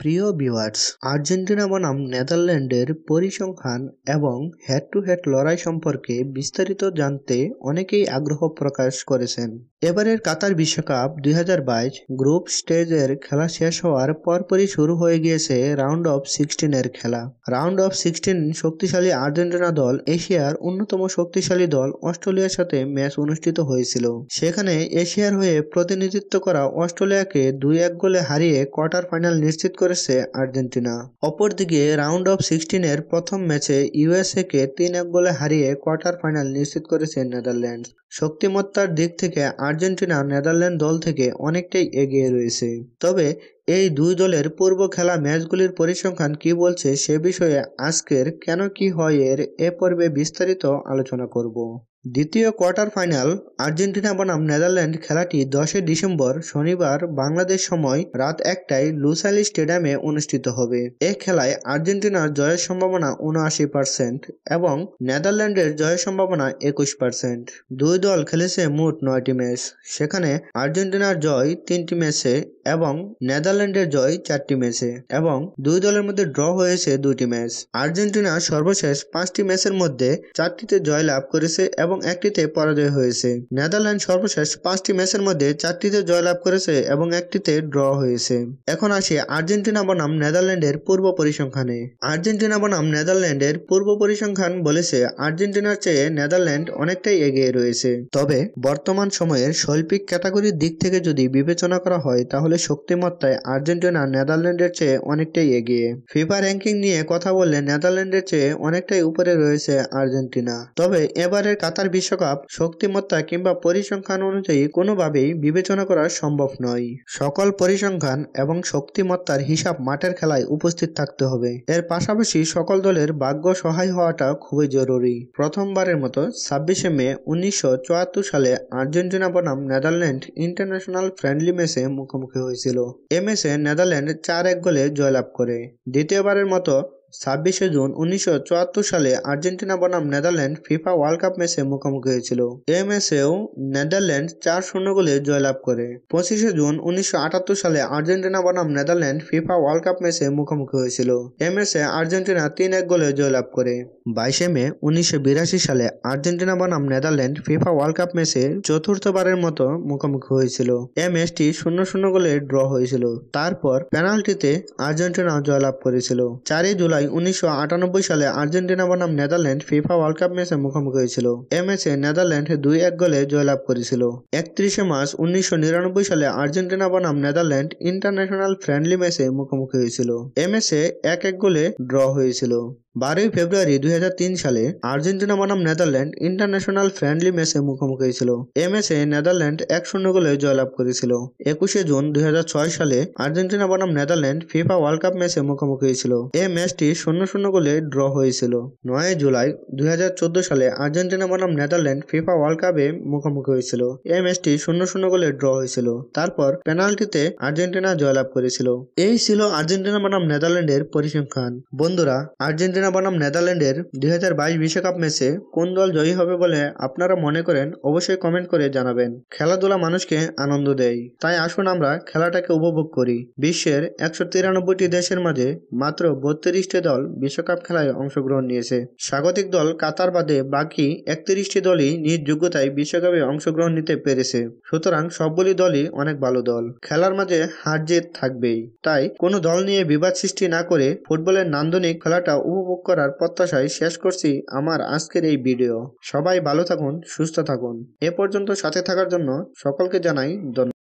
প্রিয় viewers, Argentina বনাম নেদারল্যান্ডের পরিসংখ্যান এবং হেড টু হেড লড়াই সম্পর্কে বিস্তারিত জানতে অনেকেই আগ্রহ প্রকাশ করেছেন। এবারের কাতার বিশ্বকাপ 2022 গ্রুপ স্টেজের খেলা শেষ হওয়ার পরপরই শুরু হয়ে গিয়েছে রাউন্ড অফ 16 খেলা। রাউন্ড অফ 16 শক্তিশালী আর্জেন্টিনা দল এশিয়ার অন্যতম শক্তিশালী দল অস্ট্রেলিয়ার সাথে ম্যাচ অনুষ্ঠিত হয়েছিল। সেখানে এশিয়ার হয়ে প্রতিনিধিত্ব করা অস্ট্রেলিয়াকে 2-1 গোলে হারিয়ে কোয়ার্টার ফাইনাল নিশ্চিত করেছে আর্জেন্টিনা। অপরদিকে রাউন্ড অফ 16 প্রথম ম্যাচে ইউএসএ-কে 3-1 গোলে হারিয়ে কোয়ার্টার ফাইনাল নিশ্চিত করেছে নেদারল্যান্ডস। শক্তিমত্তার দিক থেকে আর্জেন্টিনা নেদারল্যান্ড দল থেকে অনেকটাই এগিয়ে রয়েছে। তবে এই দুই দলের পূর্ব খেলা ম্যাচগুলির পরিসংখ্যান কি বলছে সে বিষয়ে আজকের কেন কি হয় এর এ পর্বে বিস্তারিত আলোচনা করব। দ্বিতীয় কোয়ার্টার ফাইনাল আর্জেন্টিনা বনাম নেদারল্যান্ড খেলাটি 10 ডিসেম্বর শনিবার বাংলাদেশ সময় রাত 1টায় লুসাইল স্টেডিয়ামে অনুষ্ঠিত হবে। এ খেলায় আর্জেন্টিনার জয়ের সম্ভাবনা 79% এবং নেদারল্যান্ডের জয়ের সম্ভাবনা 21%। দুই দল খেলেছে মোট 9টি ম্যাচ, সেখানে আর্জেন্টিনার জয় 3টি ম্যাচে এবং নেদারল্যান্ডের জয় 4টি ম্যাচে এবং দুই দলের মধ্যে ড্র হয়েছে 2টি ম্যাচ। আর্জেন্টিনা সর্বশেষ 5টি ম্যাচের মধ্যে 4টিতে জয়লাভ করেছে এবং একটিতে পরাজয় হয়েছে। নেদারল্যান্ড সর্বশেষ 5টি ম্যাচের মধ্যে 4টিতে জয়লাভ করেছে এবং একটিতে ড্র হয়েছে। এখন আসি আর্জেন্টিনা বনাম নেদারল্যান্ডের পূর্ব পরিসংখ্যানে। আর্জেন্টিনা বনাম নেদারল্যান্ডের পূর্ব পরিসংখ্যান বলেছে আর্জেন্টিনার চেয়ে নেদারল্যান্ড অনেকটাই এগিয়ে রয়েছে। তবে বর্তমান সময়ের শৈল্পিক ক্যাটাগরির দিক থেকে যদি বিবেচনা করা হয় তাহলে শক্তিমত্তায় আর্জেন্টিনা নেদারল্যান্ডের চেয়ে অনেকটাই এগিয়ে। ফিফা র্যাঙ্কিং নিয়ে কথা বললে নেদারল্যান্ডের চেয়ে অনেকটাই উপরে রয়েছে আর্জেন্টিনা। তবে এবারের কাতার বিশ্বকাপ শক্তিমত্তা কিংবা পরিসংখ্যান অনুযায়ী কোনোভাবেই বিবেচনা করা সম্ভব নয়। সকল পরিসংখ্যান এবং শক্তিমত্তার হিসাব মাঠের খেলায় উপস্থিত থাকতে হবে। এর পাশাপাশি সকল দলের ভাগ্য সহায় হওয়াটা খুবই জরুরি। প্রথমবারের মতো 26 মে 1974 সালে আর্জেন্টিনা বনাম নেদারল্যান্ড ইন্টারন্যাশনাল ফ্রেন্ডলি ম্যাচে মুখোমুখি হয়েছিল। এ ম্যাচে নেদারল্যান্ড 4-1 গোলে জয়লাভ করে। দ্বিতীয়বারের মতো 26 জুন 1974 সালে আর্জেন্টিনা বনাম নেদারল্যান্ড ফিফা ওয়ার্ল্ড কাপ ম্যাচে মুখোমুখি হয়েছিল। এ ম্যাচেও নেদারল্যান্ড 4-0 গোলে জয়লাভ করে। 25 জুন 1978 সালে আর্জেন্টিনা বনাম নেদারল্যান্ড ফিফা ওয়ার্ল্ড কাপ ম্যাচে মুখোমুখি হয়েছিল। এ ম্যাচে আর্জেন্টিনা 3-1 গোলে জয়লাভ করে। 22 মে 1982 সালে আর্জেন্টিনা বনাম নেদারল্যান্ড ফিফা ওয়ার্ল্ড কাপ ম্যাচে চতুর্থবারের মতো মুখোমুখি হয়েছিল। এ ম্যাচটি 0-0 গোলে ড্র হয়েছিল। তারপর পেনাল্টিতে আর্জেন্টিনা জয়লাভ করেছিল। 4 জুলাই 1998 সালে আর্জেন্টিনা বনাম নেদারল্যান্ড ফিফা ওয়ার্ল্ড কাপ ম্যাচে মুখোমুখি হয়েছিল। এ ম্যাচে নেদারল্যান্ড 2-1 গোলে জয়লাভ করেছিল। 31 মার্চ 1999 সালে আর্জেন্টিনা বনাম নেদারল্যান্ড ইন্টারন্যাশনাল ফ্রেন্ডলি ম্যাচে মুখোমুখি হয়েছিল। এ ম্যাচে 1-1 গোলে ড্র হয়েছিল। 12 ফেব্রুয়ারি 2003 সালে আর্জেন্টিনা বনাম নেদারল্যান্ড ইন্টারন্যাশনাল ফ্রেন্ডলি ম্যাচে মুখোমুখি হয়েছিল। এ ম্যাচে নেদারল্যান্ড 1-0 গোলে জয়লাভ করেছিল। 21 জুন 2006 সালে আর্জেন্টিনা বনাম নেদারল্যান্ড ফিফা ওয়ার্ল্ড কাপ ম্যাচে মুখোমুখি হয়েছিল। এ ম্যাচটি 0-0 গোলে ড্র হয়েছিল। 9 জুলাই 2014 সালে আর্জেন্টিনা বনাম নেদারল্যান্ড ফিফা ওয়ার্ল্ড কাপে মুখোমুখি হয়েছিল। এই ম্যাচটি 0-0 গোলে ড্র হয়েছিল। তারপর পেনাল্টিতে আর্জেন্টিনা জয়লাভ করেছিল। এই ছিল আর্জেন্টিনা বনাম নেদারল্যান্ডের পরিসংখ্যান। বন্ধুরা, আর্জেন্টিনা বনাম নেদারল্যান্ডের 2022 বিশ্বকাপ ম্যাচে কোন দল জয়ী হবে বলে আপনারা মনে করেন অবশ্যই কমেন্ট করে জানাবেন। খেলাধুলা মানুষকে আনন্দ দেয়, তাই আসুন আমরা খেলাটাকে উপভোগ করি। বিশ্বের 193টি দেশের মাঝে মাত্র 32টি দল বিশ্বকাপ খেলায় অংশগ্রহণ নিয়েছে। স্বাগতিক দল কাতার বাদে বাকি 31টি দলই নিজ যোগ্যতায় বিশ্বকাপে অংশগ্রহণ নিতে পেরেছে। সুতরাং সবগুলি দলই অনেক ভালো দল। খেলার মাঝে হার জিত থাকবেই, তাই কোনো দল নিয়ে বিবাদ সৃষ্টি না করে ফুটবলের নান্দনিক খেলাটা উপভোগ করার প্রত্যাশায় শেষ করছি আমার আজকের এই ভিডিও। সবাই ভালো থাকুন, সুস্থ থাকুন। এ পর্যন্ত সাথে থাকার জন্য সকলকে জানাই ধন্যবাদ।